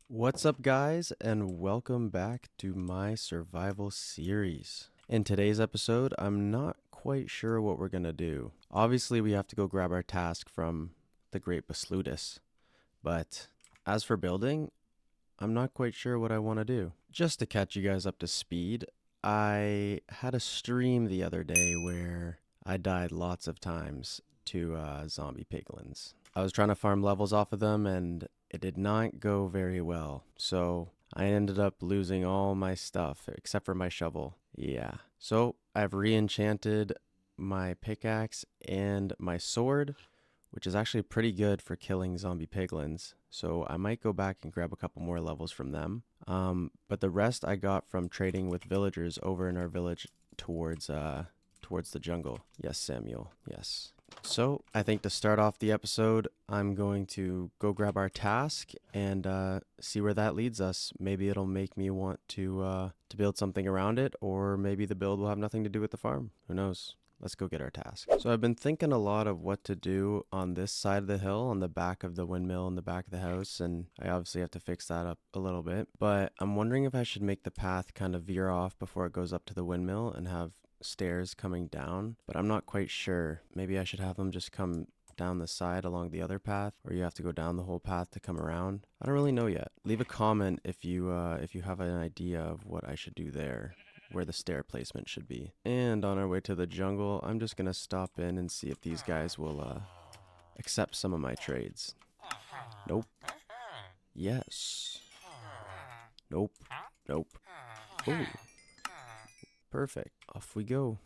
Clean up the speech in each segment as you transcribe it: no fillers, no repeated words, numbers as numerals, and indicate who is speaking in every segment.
Speaker 1: What's up, guys, and welcome back to my survival series. In today's episode, I'm not quite sure what we're gonna do. Obviously, we have to go grab our task from the great Baslutus, but as for building, I'm not quite sure what I want to do. Just to catch you guys up to speed, I had a stream the other day where I died lots of times to zombie piglins. I was trying to farm levels off of them and it did not go very well. So I ended up losing all my stuff except for my shovel. Yeah. So I've re-enchanted my pickaxe and my sword, which is actually pretty good for killing zombie piglins. So I might go back and grab a couple more levels from them. But the rest I got from trading with villagers over in our village towards the jungle. Yes, Samuel. Yes. So I think to start off the episode, I'm going to go grab our task and see where that leads us. Maybe it'll make me want to build something around it, or maybe the build will have nothing to do with the farm. Who knows? Let's go get our task. So I've been thinking a lot of what to do on this side of the hill, on the back of the windmill in the back of the house, and I obviously have to fix that up a little bit. But I'm wondering if I should make the path kind of veer off before it goes up to the windmill and have stairs coming down, but I'm not quite sure. Maybe I should have them just come down the side along the other path, or you have to go down the whole path to come around. I don't really know yet. Leave a comment if you have an idea of what I should do there, where the stair placement should be. And on our way to the jungle, I'm just gonna stop in and see if these guys will accept some of my trades. Nope. Yes. Nope. Nope. Ooh. Perfect. Off we go.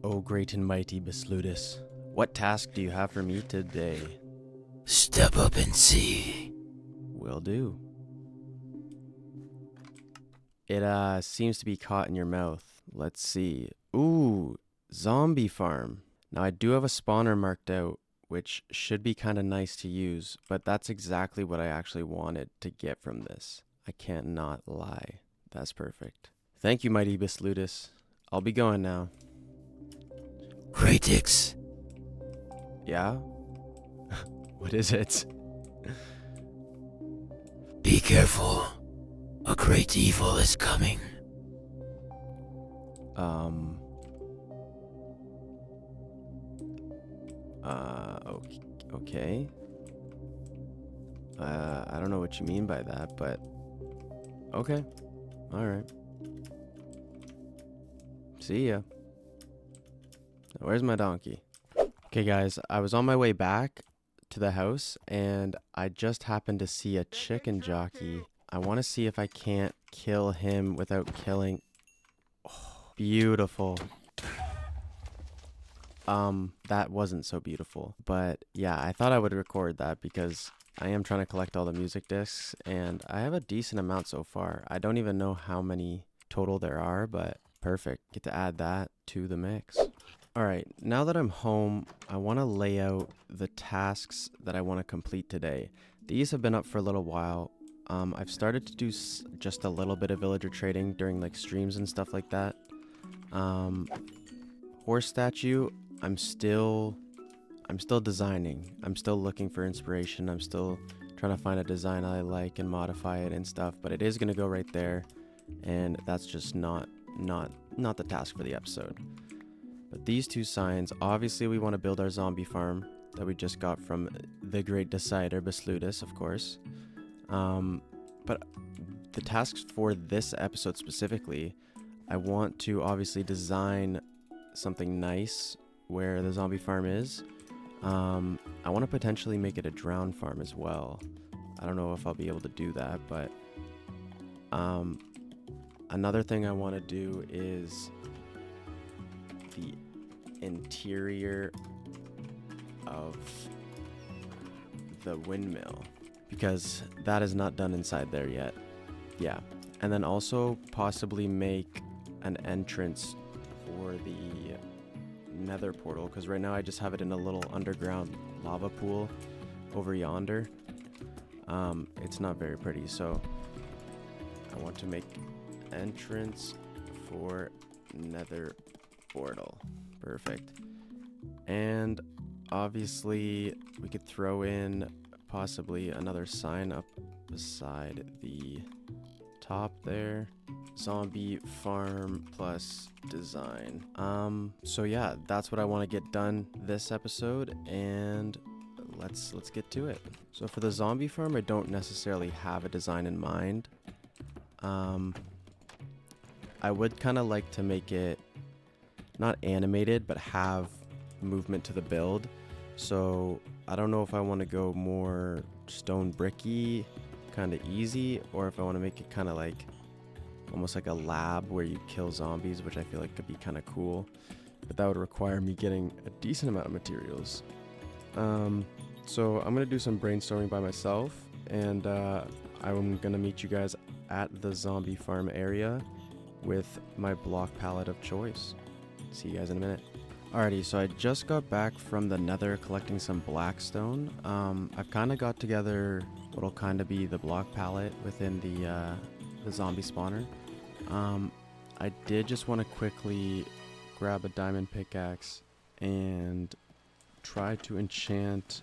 Speaker 1: Oh, great and mighty Baslutus, what task do you have for me today?
Speaker 2: Step up and see.
Speaker 1: Will do. It seems to be caught in your mouth. Let's see. Ooh, zombie farm. Now I do have a spawner marked out, which should be kind of nice to use, but that's exactly what I actually wanted to get from this. I can't not lie. That's perfect. Thank you, mighty Baslutus. I'll be going now.
Speaker 2: Craetix.
Speaker 1: Yeah? What is it?
Speaker 2: Be careful. A great evil is coming.
Speaker 1: Okay. I don't know what you mean by that, but okay. Alright. See ya. Where's my donkey? Okay, guys, I was on my way back to the house and I just happened to see a chicken jockey. I want to see if I can't kill him without killing. Oh, beautiful. That wasn't so beautiful, but yeah, I thought I would record that because I am trying to collect all the music discs and I have a decent amount so far. I don't even know how many total there are, but perfect. Get to add that to the mix. All right, now that I'm home, I want to lay out the tasks that I want to complete today. These have been up for a little while. I've started to do just a little bit of villager trading during like streams and stuff like that. Horse statue, I'm still designing. I'm still looking for inspiration. I'm still trying to find a design I like and modify it and stuff, but it is going to go right there, and that's just not the task for the episode. But these two signs, obviously we want to build our zombie farm that we just got from the great decider, Baslutus, of course. But the tasks for this episode specifically, I want to obviously design something nice where the zombie farm is. I want to potentially make it a drown farm as well. I don't know if I'll be able to do that, but another thing I want to do is the interior of the windmill, because that is not done inside there yet. Yeah, and then also possibly make an entrance for the nether portal, because right now I just have it in a little underground lava pool over yonder. It's not very pretty, so I want to make entrance for nether portal. Perfect. And obviously we could throw in possibly another sign up beside the top there. Zombie farm plus design. So yeah, that's what I want to get done this episode, and let's get to it. So for the zombie farm, I don't necessarily have a design in mind. I would kind of like to make it not animated, but have movement to the build. So I don't know if I want to go more stone bricky, kind of easy, or if I want to make it kind of like almost like a lab where you kill zombies, which I feel like could be kind of cool, but that would require me getting a decent amount of materials. So I'm gonna do some brainstorming by myself, and I'm gonna meet you guys at the zombie farm area with my block palette of choice. See you guys in a minute. Alrighty, so I just got back from the nether collecting some blackstone. I've kind of got together what'll kind of be the block palette within the zombie spawner. I did just want to quickly grab a diamond pickaxe and try to enchant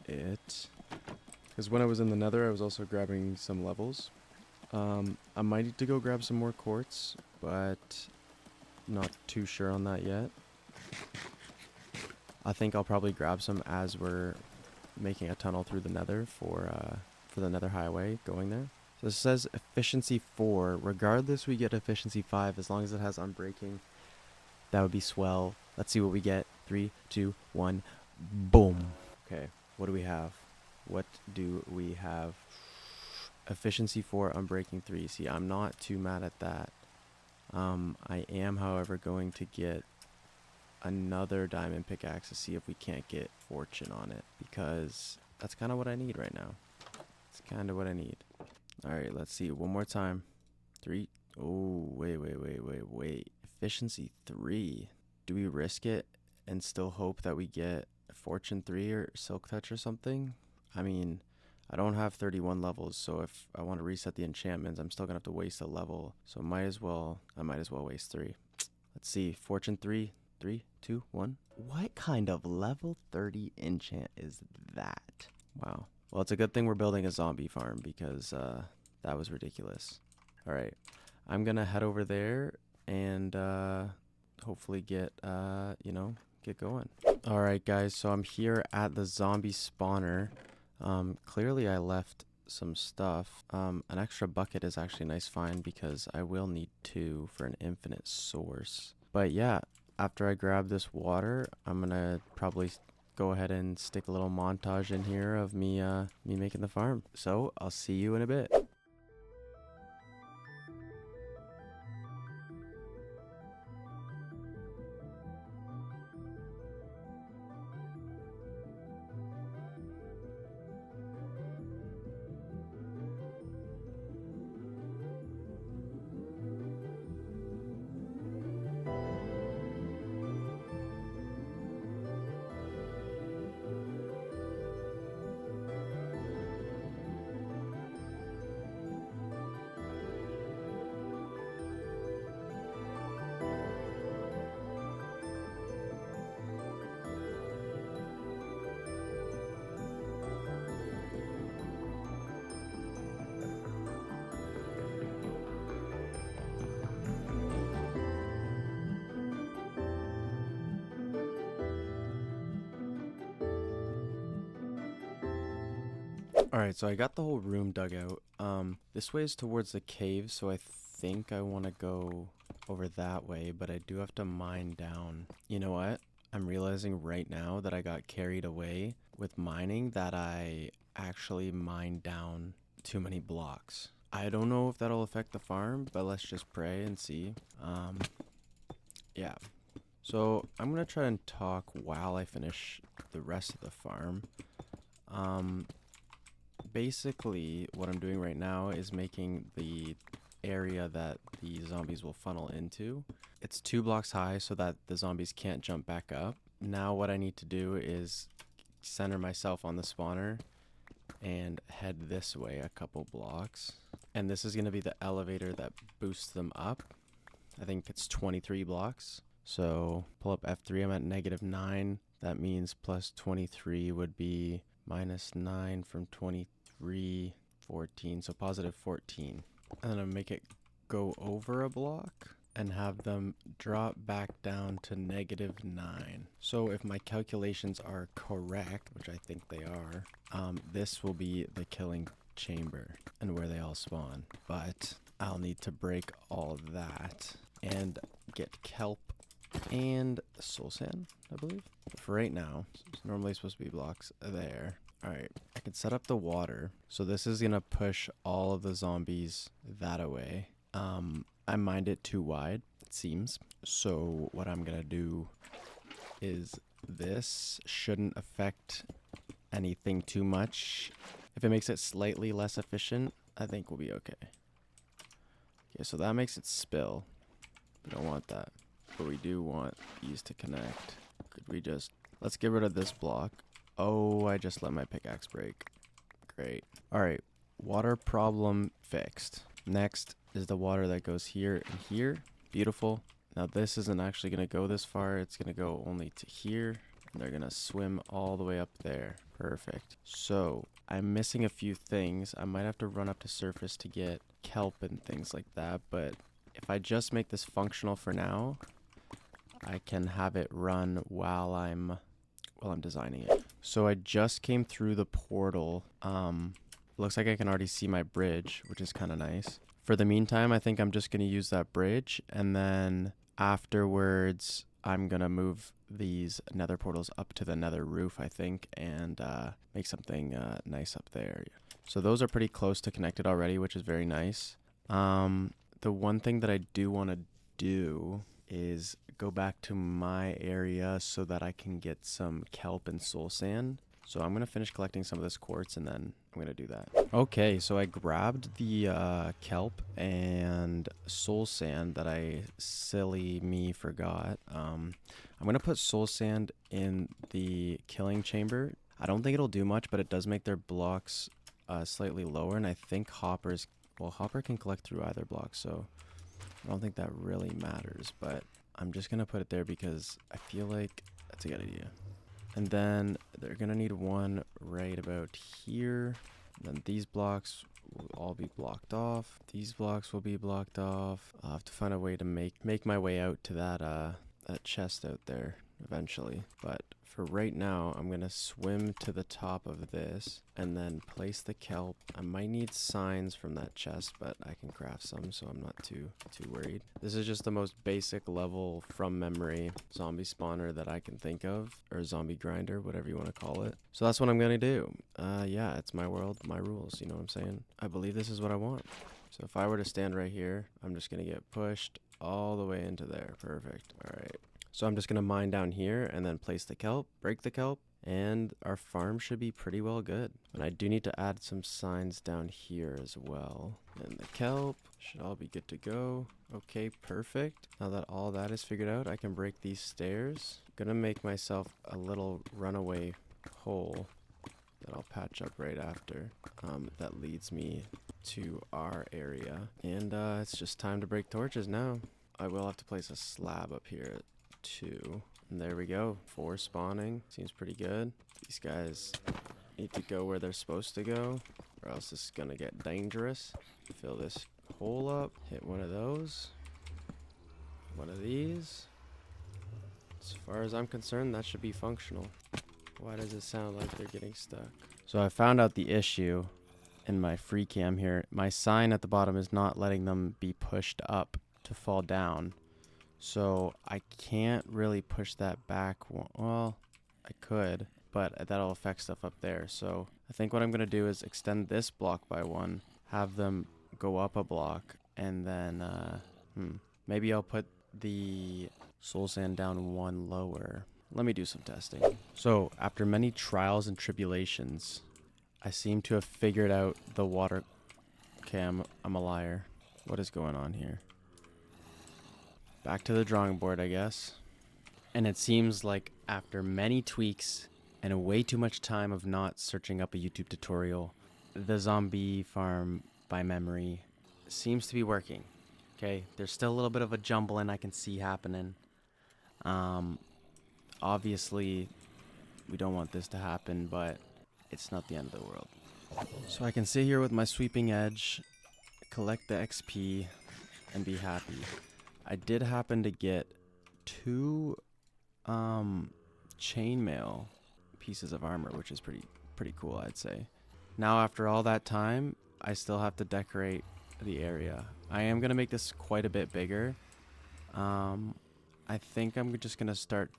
Speaker 1: it, because when I was in the nether I was also grabbing some levels. I might need to go grab some more quartz, but not too sure on that yet. I think I'll probably grab some as we're making a tunnel through the nether for the nether highway going there. So this says efficiency 4. Regardless, we get efficiency 5 as long as it has unbreaking. That would be swell. Let's see what we get. 3, 2, 1. Boom. Okay, what do we have? What do we have? Efficiency 4, unbreaking 3. See, I'm not too mad at that. I am, however, going to get another diamond pickaxe to see if we can't get fortune on it, because that's kind of what I need right now. It's kind of what I need. Alright, let's see. One more time. 3. Oh, wait. Efficiency 3. Do we risk it and still hope that we get fortune 3 or silk touch or something? I mean, I don't have 31 levels, so if I want to reset the enchantments, I'm still gonna have to waste a level. So I might as well waste 3. Let's see. Fortune 3. 3, 2, 1. What kind of level 30 enchant is that? Wow. Well, it's a good thing we're building a zombie farm, because that was ridiculous. All right. I'm going to head over there and hopefully get going. All right, guys. So I'm here at the zombie spawner. Clearly I left some stuff. An extra bucket is actually a nice find, because I will need 2 for an infinite source. But yeah, after I grab this water, I'm gonna probably go ahead and stick a little montage in here of me making the farm. So I'll see you in a bit. Alright, so I got the whole room dug out. This way is towards the cave, so I think I want to go over that way, but I do have to mine down. You know what? I'm realizing right now that I got carried away with mining, that I actually mined down too many blocks. I don't know if that'll affect the farm, but let's just pray and see. Yeah. So I'm going to try and talk while I finish the rest of the farm. Basically, what I'm doing right now is making the area that the zombies will funnel into. It's 2 blocks high so that the zombies can't jump back up. Now what I need to do is center myself on the spawner and head this way a couple blocks. And this is going to be the elevator that boosts them up. I think it's 23 blocks. So pull up F3, I'm at -9. That means plus 23 would be minus 9 from 23, 14. So positive 14. And then I'll make it go over a block and have them drop back down to -9. So if my calculations are correct, which I think they are, this will be the killing chamber and where they all spawn. But I'll need to break all that and get kelp and soul sand, I believe. But for right now, it's normally supposed to be blocks there. Alright, I can set up the water. So this is going to push all of the zombies that away. I mined it too wide, it seems. So what I'm going to do is this shouldn't affect anything too much. If it makes it slightly less efficient, I think we'll be okay. Okay, so that makes it spill. We don't want that. But we do want these to connect. Could we just... Let's get rid of this block. Oh, I just let my pickaxe break. Great. Alright, water problem fixed. Next is the water that goes here and here. Beautiful. Now this isn't actually going to go this far. It's going to go only to here. And they're going to swim all the way up there. Perfect. So, I'm missing a few things. I might have to run up to surface to get kelp and things like that. But if I just make this functional for now, I can have it run while I'm designing it. So I just came through the portal. Looks like I can already see my bridge, which is kind of nice. For the meantime, I think I'm just going to use that bridge, and then afterwards I'm going to move these nether portals up to the nether roof, I think, and make something nice up there. So those are pretty close to connected already, which is very nice. The one thing that I do want to do is go back to my area so that I can get some kelp and soul sand. So I'm going to finish collecting some of this quartz and then I'm going to do that. Okay, so I grabbed the kelp and soul sand that I, silly me, forgot. I'm going to put soul sand in the killing chamber. I don't think it'll do much, but it does make their blocks slightly lower. And I think Hopper's, well, Hopper can collect through either block, so I don't think that really matters. But I'm just going to put it there because I feel like that's a good idea. And then they're going to need one right about here. And then these blocks will all be blocked off. These blocks will be blocked off. I'll have to find a way to make my way out to that chest out there eventually. But for right now, I'm going to swim to the top of this and then place the kelp. I might need signs from that chest, but I can craft some, so I'm not too worried. This is just the most basic level from memory zombie spawner that I can think of, or zombie grinder, whatever you want to call it. So that's what I'm going to do. Yeah, it's my world, my rules, you know what I'm saying? I believe this is what I want. So if I were to stand right here, I'm just going to get pushed all the way into there. Perfect. All right. So I'm just going to mine down here and then place the kelp, break the kelp, and our farm should be pretty well good. And I do need to add some signs down here as well. And the kelp should all be good to go. Okay, perfect. Now that all that is figured out, I can break these stairs. I'm going to make myself a little runaway hole that I'll patch up right after. That leads me to our area. And it's just time to break torches now. I will have to place a slab up here too. And there we go. 4 spawning. Seems pretty good. These guys need to go where they're supposed to go, or else this is gonna get dangerous. Fill this hole up. Hit one of those. One of these. As far as I'm concerned, that should be functional. Why does it sound like they're getting stuck? So I found out the issue in my free cam here. My sign at the bottom is not letting them be pushed up to fall down. So I can't really push that back. Well, I could, but that'll affect stuff up there. So I think what I'm going to do is extend this block by 1, have them go up a block, and then maybe I'll put the soul sand down 1 lower. Let me do some testing. So after many trials and tribulations, I seem to have figured out the water... Okay, I'm a liar. What is going on here? Back to the drawing board, I guess. And it seems like after many tweaks and way too much time of not searching up a YouTube tutorial, the zombie farm by memory seems to be working. Okay, there's still a little bit of a jumbling I can see happening. Um, Obviously, we don't want this to happen, but it's not the end of the world. So I can sit here with my sweeping edge, collect the XP, and be happy. I did happen to get 2 chainmail pieces of armor, which is pretty cool, I'd say. Now after all that time, I still have to decorate the area. I am gonna make this quite a bit bigger. I think I'm just gonna start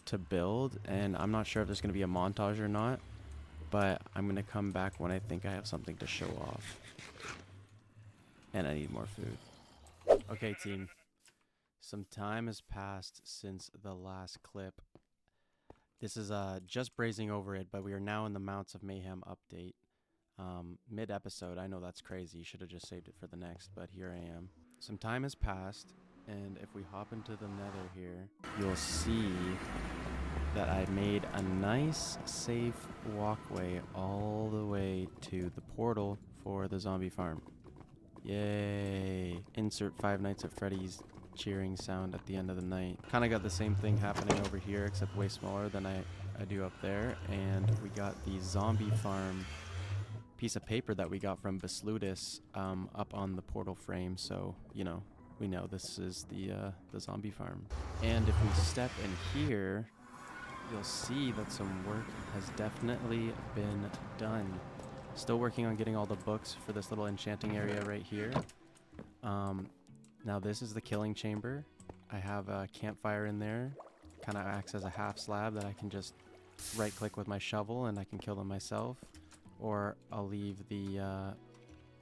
Speaker 1: to build, and I'm not sure if there's gonna be a montage or not, but I'm gonna come back when I think I have something to show off. And I need more food. Okay, team. Some time has passed since the last clip. This is just brazing over it, but we are now in the Mounts of Mayhem update. Mid-episode, I know that's crazy. Should have just saved it for the next, but here I am. Some time has passed, and if we hop into the nether here, you'll see that I made a nice, safe walkway all the way to the portal for the zombie farm. Yay! Insert Five Nights at Freddy's cheering sound at the end of the night. Kind of got the same thing happening over here, except way smaller than I do up there. And we got the zombie farm piece of paper that we got from Baslutus up on the portal frame. So, you know, we know this is the zombie farm. And if we step in here, you'll see that some work has definitely been done. Still working on getting all the books for this little enchanting area right here. Now this is the killing chamber. I have a campfire in there. Kind of acts as a half slab that I can just right click with my shovel and I can kill them myself. Or I'll leave the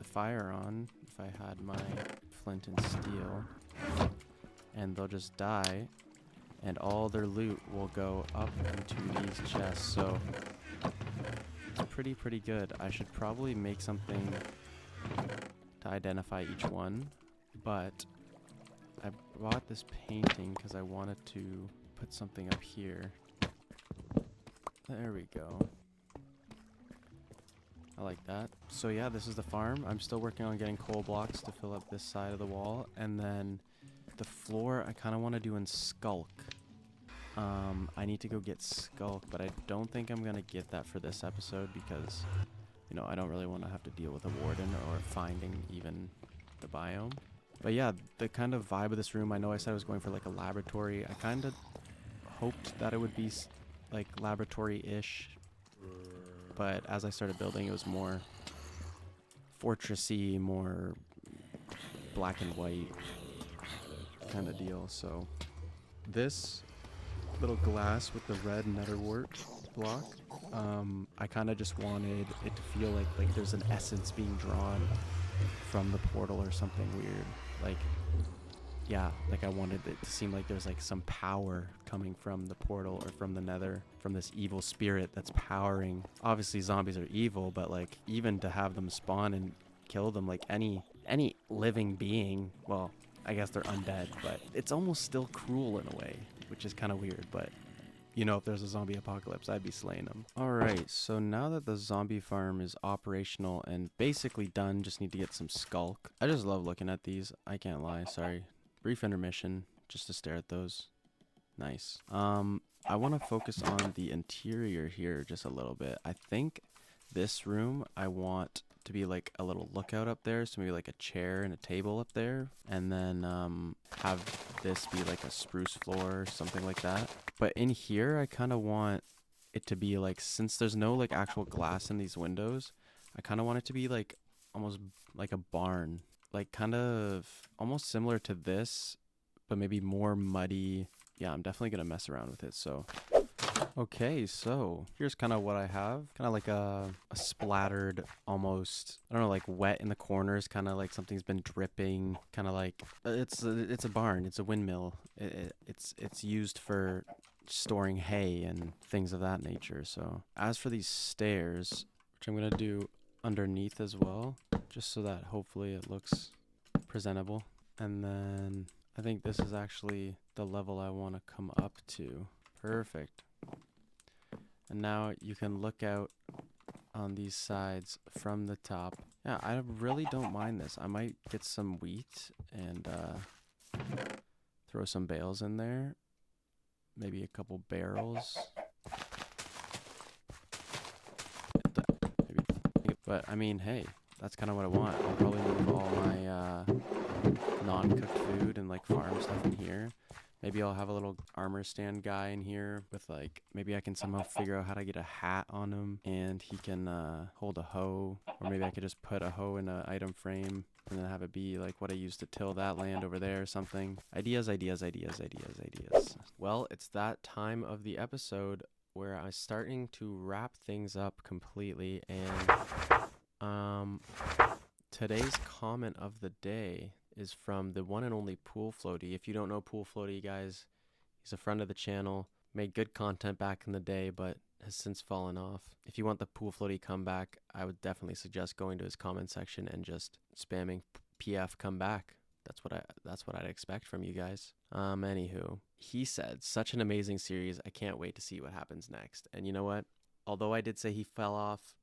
Speaker 1: fire on if I had my flint and steel. And they'll just die. And all their loot will go up into these chests. So it's pretty good. I should probably make something to identify each one, but I bought this painting because I wanted to put something up here. There we go. I like that. So yeah, this is the farm. I'm still working on getting coal blocks to fill up this side of the wall, and then the floor I kind of want to do in Skulk. I need to go get Skulk, but I don't think I'm going to get that for this episode because, you know, I don't really want to have to deal with a warden or finding even the biome. But yeah, the kind of vibe of this room, I know I said I was going for like a laboratory. I kind of hoped that it would be like laboratory-ish, but as I started building, it was more fortressy, more black and white kind of deal. So this little glass with the red netherwort block, I kind of just wanted it to feel like there's an essence being drawn from the portal or something weird. Like, yeah, like I wanted it to seem like there's like some power coming from the portal or from the nether, from this evil spirit that's powering. Obviously zombies are evil, but like even to have them spawn and kill them, like any living being, well, I guess they're undead, but it's almost still cruel in a way, which is kind of weird. But you know, if there's a zombie apocalypse, I'd be slaying them. All right, so now that the zombie farm is operational and basically done, just need to get some Skulk. I just love looking at these. I can't lie. Sorry. Brief intermission just to stare at those. Nice. I want to focus on the interior here just a little bit. I think this room I want to be like a little lookout up there, so maybe like a chair and a table up there, and then have this be like a spruce floor or something like that. But in here I kind of want it to be like, since there's no like actual glass in these windows, I kind of want it to be like almost like a barn, like kind of almost similar to this, but maybe more muddy. Yeah, I'm definitely gonna mess around with it. So okay, so here's kind of what I have. Kind of like a splattered, almost, I don't know, like wet in the corners, kind of like something's been dripping, kind of like, it's a barn, it's a windmill. It's used for storing hay and things of that nature. So as for these stairs, which I'm going to do underneath as well, just so that hopefully it looks presentable. And then I think this is actually the level I want to come up to. Perfect. And now you can look out on these sides from the top. Yeah, I really don't mind this. I might get some wheat and throw some bales in there. maybe a couple barrels. But I mean, hey, that's kind of what I want. I'll probably move all my non-cooked food and like farm stuff in here. Maybe I'll have a little armor stand guy in here with like, maybe I can somehow figure out how to get a hat on him and he can hold a hoe, or maybe I could just put a hoe in an item frame and then have it be like what I used to till that land over there or something. Ideas, ideas, ideas, ideas, ideas. Well, it's that time of the episode where I'm starting to wrap things up completely, and today's comment of the day is from the one and only Pool Floaty. If you don't know Pool Floaty, guys, he's a friend of the channel, made good content back in the day, but has since fallen off. If you want the Pool Floaty comeback, I would definitely suggest going to his comment section and just spamming PF come back. That's what I'd expect from you guys. Anywho, he said, such an amazing series. I can't wait to see what happens next. And you know what? Although I did say he fell off,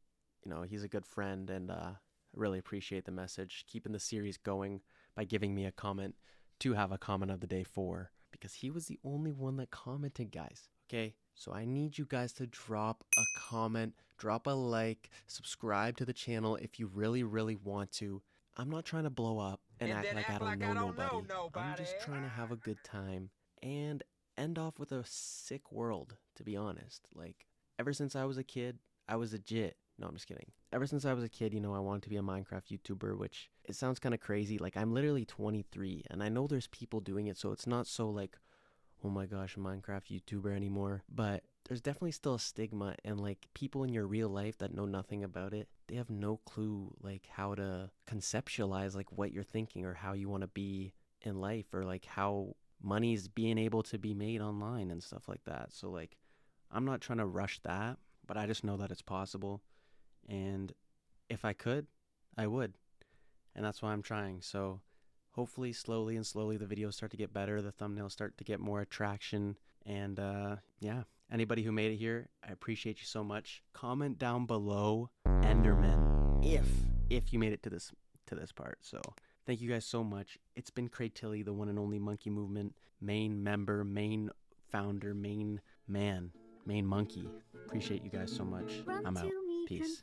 Speaker 1: you know, he's a good friend, and I really appreciate the message, keeping the series going by giving me a comment to have a comment of the day for, because he was the only one that commented, guys. Okay, so I need you guys to drop a comment, drop a like, subscribe to the channel if you really, really want to. I'm not trying to blow up and act like I don't know nobody. I'm just trying to have a good time and end off with a sick world, to be honest. Like, ever since I was a kid, I was a jit. No, I'm just kidding. Ever since I was a kid, you know, I wanted to be a Minecraft YouTuber, which it sounds kind of crazy. Like, I'm literally 23, and I know there's people doing it, so it's not so like, oh my gosh, a Minecraft YouTuber anymore. But there's definitely still a stigma, and like people in your real life that know nothing about it, they have no clue like how to conceptualize like what you're thinking or how you want to be in life, or like how money's being able to be made online and stuff like that. So like, I'm not trying to rush that, but I just know that it's possible. And if I could, I would. And that's why I'm trying. So hopefully slowly the videos start to get better. The thumbnails start to get more attraction. And yeah, anybody who made it here, I appreciate you so much. Comment down below Enderman if you made it to this part. So thank you guys so much. It's been Craetix, the one and only Monkey Movement main member, main founder, main man, main monkey. Appreciate you guys so much. I'm out. Peace.